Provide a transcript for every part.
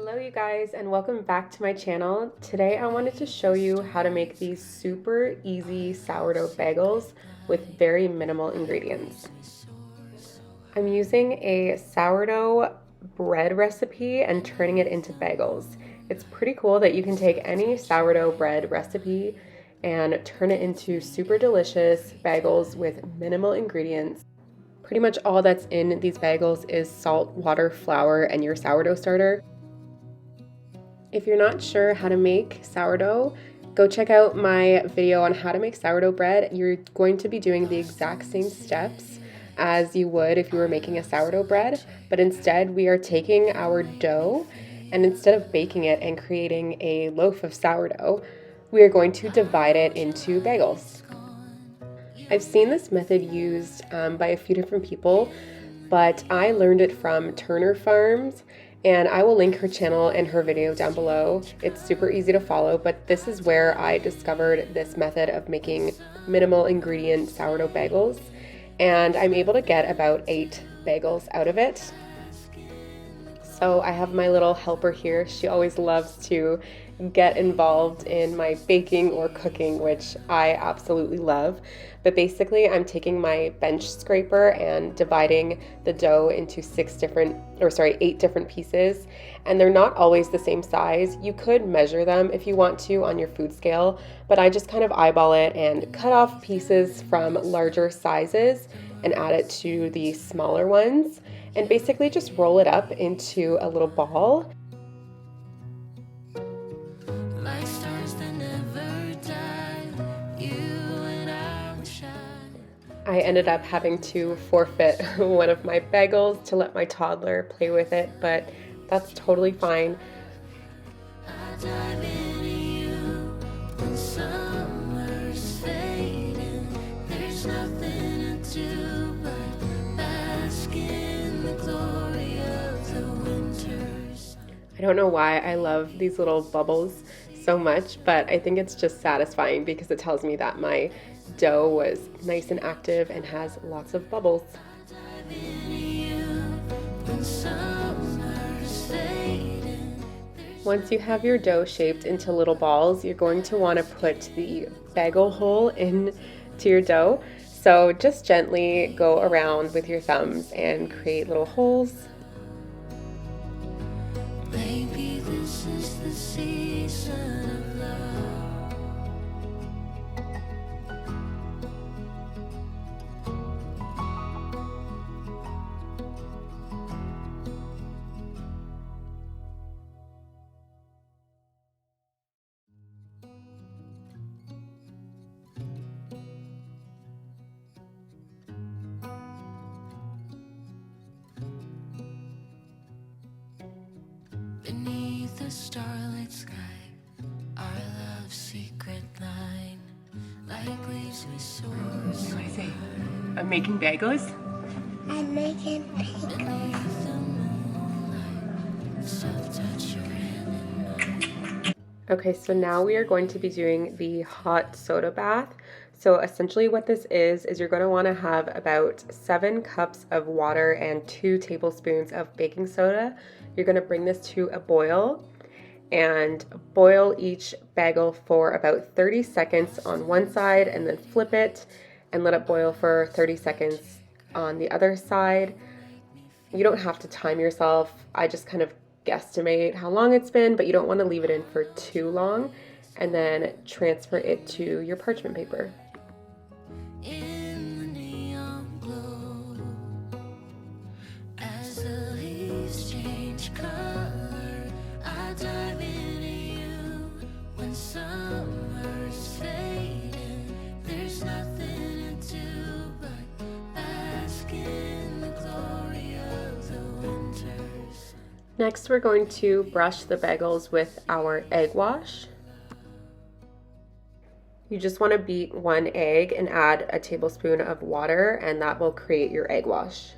Hello you guys and welcome back to my channel. Today I wanted to show you how to make these super easy sourdough bagels with very minimal ingredients. I'm using a sourdough bread recipe and turning it into bagels. It's pretty cool that you can take any sourdough bread recipe and turn it into super delicious bagels with minimal ingredients. Pretty much all that's in these bagels is salt, water, flour, and your sourdough starter. If you're not sure how to make sourdough, go check out my video on how to make sourdough bread. You're going to be doing the exact same steps as you would if you were making a sourdough bread, but instead we are taking our dough and instead of baking it and creating a loaf of sourdough, we are going to divide it into bagels. I've seen this method used by a few different people, but I learned it from Turner Farms, and I will link her channel and her video down below. It's super easy to follow, but this is where I discovered this method of making minimal ingredient sourdough bagels, and I'm able to get about 8 bagels out of it. So I have my little helper here. She always loves to get involved in my baking or cooking, which I absolutely love. But basically I'm taking my bench scraper and dividing the dough into 8 different pieces, and they're not always the same size. You could measure them if you want to on your food scale, but I just kind of eyeball it and cut off pieces from larger sizes and add it to the smaller ones, and basically just roll it up into a little ball. I ended up having to forfeit one of my bagels to let my toddler play with it, but that's totally fine. I don't know why I love these little bubbles so much, but I think it's just satisfying because it tells me that my dough was nice and active and has lots of bubbles. Once you have your dough shaped into little balls, you're going to want to put the bagel hole into your dough. So just gently go around with your thumbs and create little holes. Maybe this is the season of love. Beneath the starlit sky, our love's secret line, like leaves we soar. What do I say? I'm making bagels? I'm making bagels. Beneath the moonlight, soft touch your hand in mine. Okay, so now we are going to be doing the hot soda bath. So essentially what this is you're going to want to have about 7 cups of water and 2 tablespoons of baking soda. You're going to bring this to a boil and boil each bagel for about 30 seconds on one side, and then flip it and let it boil for 30 seconds on the other side. You don't have to time yourself. I just kind of guesstimate how long it's been, but you don't want to leave it in for too long, and then transfer it to your parchment paper. Next, we're going to brush the bagels with our egg wash. You just want to beat 1 egg and add a tablespoon of water, and that will create your egg wash.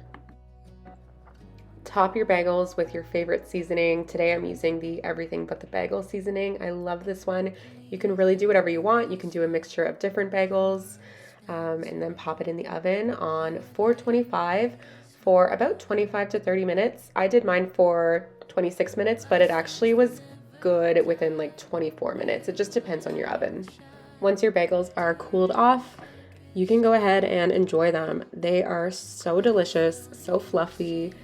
Top your bagels with your favorite seasoning. Today I'm using the Everything But the Bagel seasoning. I love this one. You can really do whatever you want. You can do a mixture of different bagels and then pop it in the oven on 425 for about 25 to 30 minutes. I did mine for 26 minutes, but it actually was good within like 24 minutes. It just depends on your oven. Once your bagels are cooled off, you can go ahead and enjoy them. They are so delicious, so fluffy.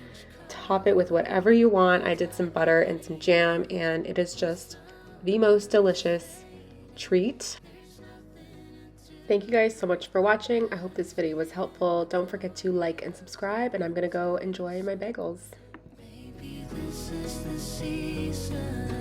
Top it with whatever you want. I did some butter and some jam, and it is just the most delicious treat. Thank you guys so much for watching. I hope this video was helpful. Don't forget to like and subscribe, and I'm gonna go enjoy my bagels. Maybe this is the season.